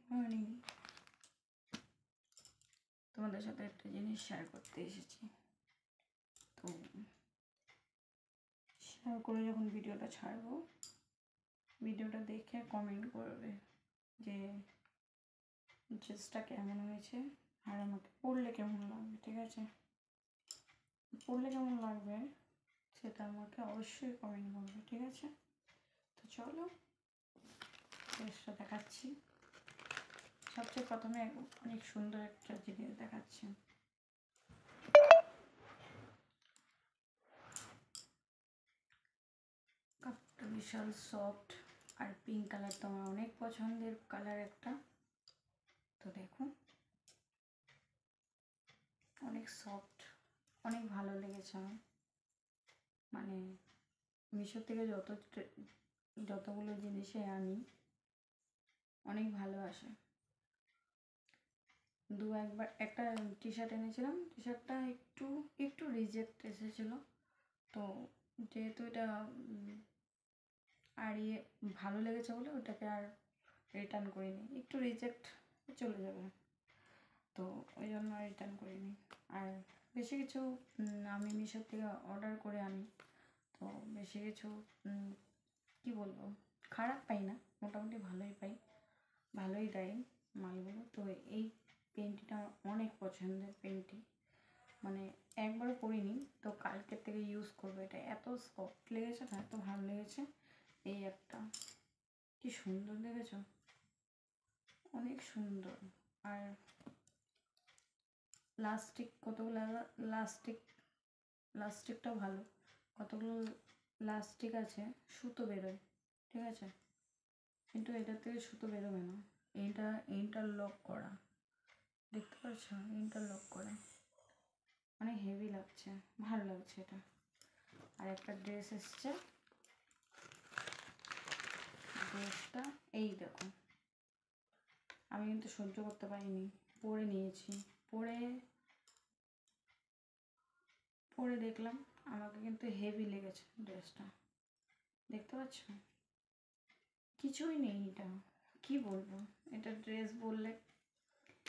Morning. তোমাদের সাথে একটা জিনিস শেয়ার করতে এসেছি, তো শেয়ার করে যখন ভিডিওটা ছাড়বো, ভিডিওটা দেখে কমেন্ট করবে যে ড্রেসটা কেমন হয়েছে আর আমাকে পরলে কেমন লাগবে। ঠিক আছে, পরলে কেমন লাগবে সেটা আমাকে অবশ্যই কমেন্ট করবে। ঠিক আছে, তো চলো ড্রেসটা দেখাচ্ছি। সবচেয়ে প্রথমে অনেক সুন্দর একটা জিনিস দেখাচ্ছি। কাপড়টা বিশাল সফট আর পিঙ্ক কালার তো আমার অনেক পছন্দের কালার একটা। তো দেখুন অনেক সফট, অনেক ভালো লেগেছে আমার। মানে মিশো থেকে যতগুলো জিনিসে আনি অনেক ভালো আসে। একবার একটা টি শার্ট এনেছিলাম, টি শার্টটা একটু রিজেক্ট এসেছিলো। তো যেহেতু এটা আর ভালো লেগেছে বলে ওটাকে আর রিটার্ন করিনি, একটু রিজেক্ট চলে যাবে, তো ওই জন্য রিটার্ন করিনি। আর বেশি কিছু আমি মিশোর থেকে অর্ডার করে আনি, তো বেশি কিছু কি বলবো, খারাপ পাই না, মোটামুটি ভালোই পাই, ভালোই দেয় মালগুলো। তো এই পেনটিটা অনেক পছন্দের পেনটি, মানে একবারও পরিনি, তো কালকের থেকে ইউজ করবো। এটা এত সফট লেগেছে না, এত ভালো লেগেছে। এই একটা কি সুন্দর দেখেছো, অনেক সুন্দর। আর কতগুলো লাস্টিকটাও ভালো, কতগুলো লাস্টিক আছে, সুতো বেরোয়। ঠিক আছে, কিন্তু এটার থেকে সুতো বেরোবে না। এটা ইন্টারলক করা, দেখতে পাচ্ছ, ইন্টারলক করা, অনেক হেভি লাগছে, ভালো লাগছে এটা। আর একটা ড্রেস এসছে, ড্রেসটা এই দেখো, আমি কিন্তু সহ্য করতে পারিনি, পরে নিয়েছি, পরে দেখলাম আমাকে কিন্তু হেভি লেগেছে ড্রেসটা। দেখতে পাচ্ছ, কিছুই নেই, এটা কি বলবো, এটা ড্রেস বললে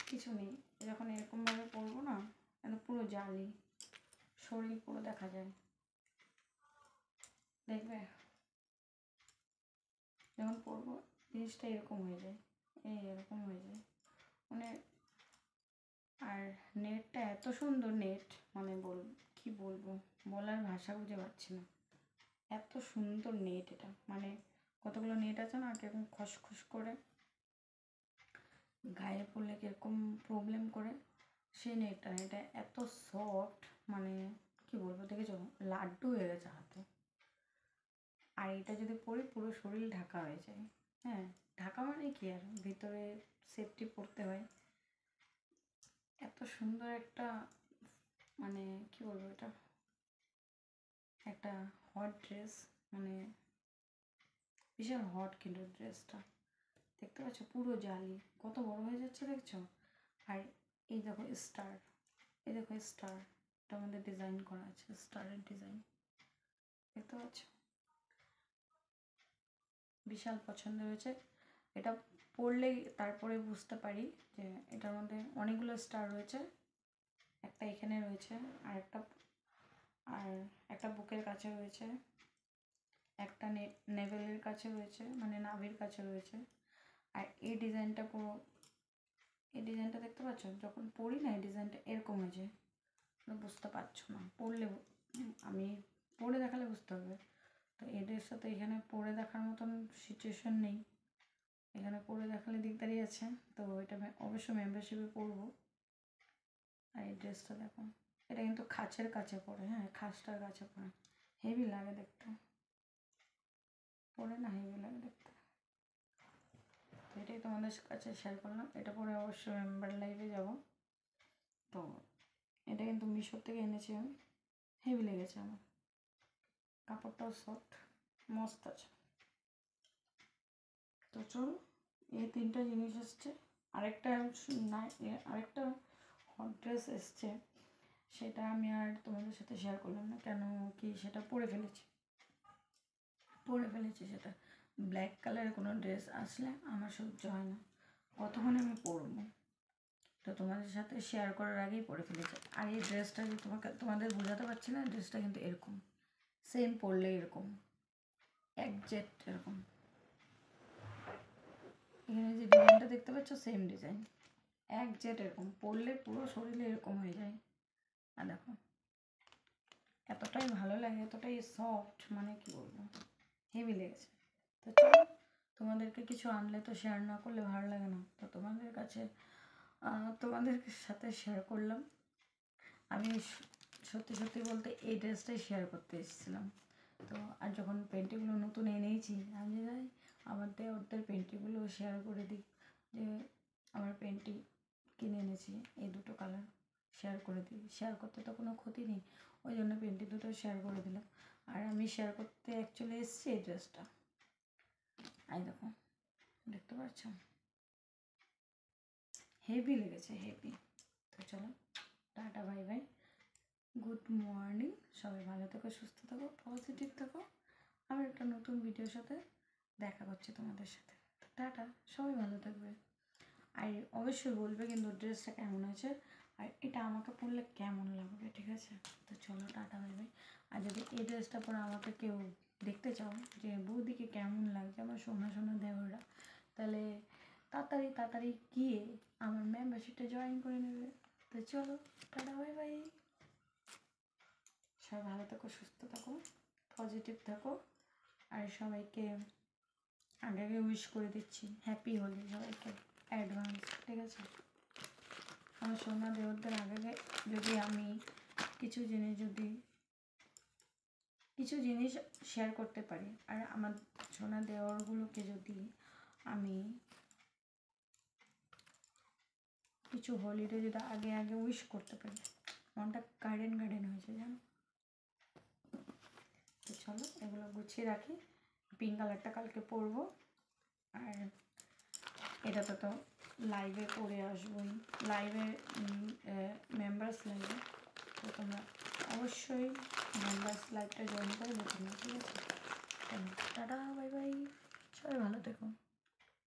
কিছু নেই। যখন এরকমভাবে পরবো না, পুরো জালি, শরীর পুরো দেখা যায়, দেখবে যখন পরবো জিনিসটা এরকম হয়ে যায়, এরকম হয়ে যায় মানে। আর নেটটা এত সুন্দর নেট, মানে কি বলবো, বলার ভাষা খুঁজে পাচ্ছি না, এত সুন্দর নেট এটা। মানে কতগুলো নেট আছে না কিরকম খসখস করে গায়ে পড়লে কিরকম প্রবলেম করে, সেই নেটটা, এটা এত সফট, মানে কি বলবো, দেখেছো লাড্ডু হয়ে গেছে হাতে। আর এটা যদি পরি পুরো শরীর ঢাকা হয়ে যায়। হ্যাঁ, ঢাকা মানে কি, আর ভিতরে সেফটি পরতে হয়। এত সুন্দর একটা, মানে কি বলবো, এটা একটা হট ড্রেস, মানে বিশাল হট কিন্তু ড্রেসটা। দেখতে পাচ্ছ পুরো জালি, কত বড় হয়ে যাচ্ছে দেখছো। আর এই দেখো স্টার, এই দেখো স্টার, এটার মধ্যে ডিজাইন করা আছে, স্টারের ডিজাইন, দেখতে পাচ্ছ, বিশাল পছন্দ হয়েছে। এটা পরলেই তারপরে বুঝতে পারি যে এটার মধ্যে অনেকগুলো স্টার রয়েছে, একটা এখানে রয়েছে, আর একটা বুকের কাছে রয়েছে, একটা নেভেলের কাছে রয়েছে, মানে নাভির কাছে রয়েছে। আর এই ডিজাইনটা পুরো, এই ডিজাইনটা দেখতে পাচ্ছ, যখন পরি না এই ডিজাইনটা এরকম হয়ে যায়, বুঝতে পারছো না, পরলে আমি পরে দেখালে বুঝতে হবে। তো এদের সাথে এখানে পরে দেখার মতন সিচুয়েশন নেই, এখানে পরে দেখালে দিকদারি আছে, তো এটা অবশ্যই মেম্বারশিপে পরবো। আর এই ড্রেসটা দেখো, এটা কিন্তু খাঁচের কাছে পড়ে, হ্যাঁ খাঁচটার কাছে পড়ে, হেভি লাগে দেখতে, পরে না হেভি লাগে দেখতে। তো এটাই তোমাদের কাছে শেয়ার করলাম। এটা পরে অবশ্যই মেম্বার লাইভে যাব। তো এটা কিন্তু মিশো থেকে এনেছি আমি, হেভি লেগেছে আমার, কাপড়টাও সফট, মস্ত আছে। তো চলো, এই তিনটা জিনিস এসছে। আরেকটা আরেকটা হট ড্রেস এসছে, সেটা আমি আর তোমাদের সাথে শেয়ার করলাম না, কেন কি সেটা পরে ফেলেছি সেটা। ব্ল্যাক কালারের কোনো ড্রেস আসলে আমার সহ্য হয় না, কতক্ষণে আমি পরবো, তো তোমাদের সাথে শেয়ার করার আগেই পরে ফেলেছি। আর এই ড্রেসটা যে তোমাদের বোঝাতে পারছি না, ড্রেসটা কিন্তু এরকম সেম পরলে এরকম একজ্যাক্ট এরকম। এখানে যে ডিজাইনটা দেখতে পাচ্ছ সেম ডিজাইন একজ্যাক্ট এরকম পরলে পুরো শরীরে এরকম হয়ে যায়। আর দেখো এতটাই ভালো লাগে, এতটাই সফট, মানে কি বলবো, হেভি লেগেছে। তো চলো, তোমাদেরকে কিছু আনলে তো শেয়ার না করলে ভালো লাগে না, তো তোমাদের কাছে তোমাদের সাথে শেয়ার করলাম। আমি সত্যি সত্যি বলতে এই ড্রেসটাই শেয়ার করতে এসেছিলাম। তো আর যখন পেন্টিগুলো নতুন এনেইছি, আমি যাই আমার ওদের পেন্টিগুলো শেয়ার করে দিই যে আমার পেন্টি কিনে এনেছি এই দুটো কালার শেয়ার করে দিই। শেয়ার করতে তো কোনো ক্ষতি নেই, ওই জন্য পেন্টি দুটো শেয়ার করে দিলাম। আর আমি শেয়ার করতে অ্যাকচুয়ালি এসেছি এই ড্রেসটা, এই দেখো দেখতে পাচ্ছ, হেভি লেগেছে হেভি। তো চলো, tata bye bye, good morning, সবাই ভালো থেকো, সুস্থ থাকো, পজিটিভ থাকো। আবার একটা নতুন ভিডিওর সাথে দেখা করছে তোমাদের সাথে। তো টাটা, সবাই ভালো থাকবে। আর অবশ্যই বলবে কিন্তু ড্রেসটা কেমন আছে আর এটা আমাকে পরলে কেমন লাগবে, ঠিক আছে? তো চলো টাটা বাই বাই। আর যদি এই ড্রেসটা পরে আমাকে কেউ দেখতে চাও যে বৌদিকে কেমন লাগছে আমার সোনা সোনা দেওররা, তাহলে তাড়াতাড়ি তাড়াতাড়ি গিয়ে আমার মেম্বারশিপটা জয়েন করে নেবে। তো চলো টাটা বাই বাই, সবাই ভালো থাকো, সুস্থ থাকো, পজিটিভ থাকো। আর সবাইকে আগে আগে উইশ করে দিচ্ছি হ্যাপি হোলি সবাইকে অ্যাডভান্স, ঠিক আছে? আমার সোনা দেওরদের আগে যদি আমি কিছু জিনিস শেয়ার করতে পারি, আর আমার সোনা দেওরগুলোকে যদি আমি কিছু হলিডে যদি আগে আগে উইশ করতে পারি, মনটা গার্ডেন গার্ডেন হয়েছে জানো। তো চলো এগুলো গুছিয়ে রাখি, পিঙ্ক কালারটা কালকে পরবো। আর এটাতে তো লাইভে পরে আসবোই, লাইভে মেম্বার্স লাইভে। তো তোমরা অবশ্যই মেম্বার্স লাইভটা জয়েন করে দেখো, ঠিক আছে? টাটা বাই বাই, সবাই ভালো থেকো।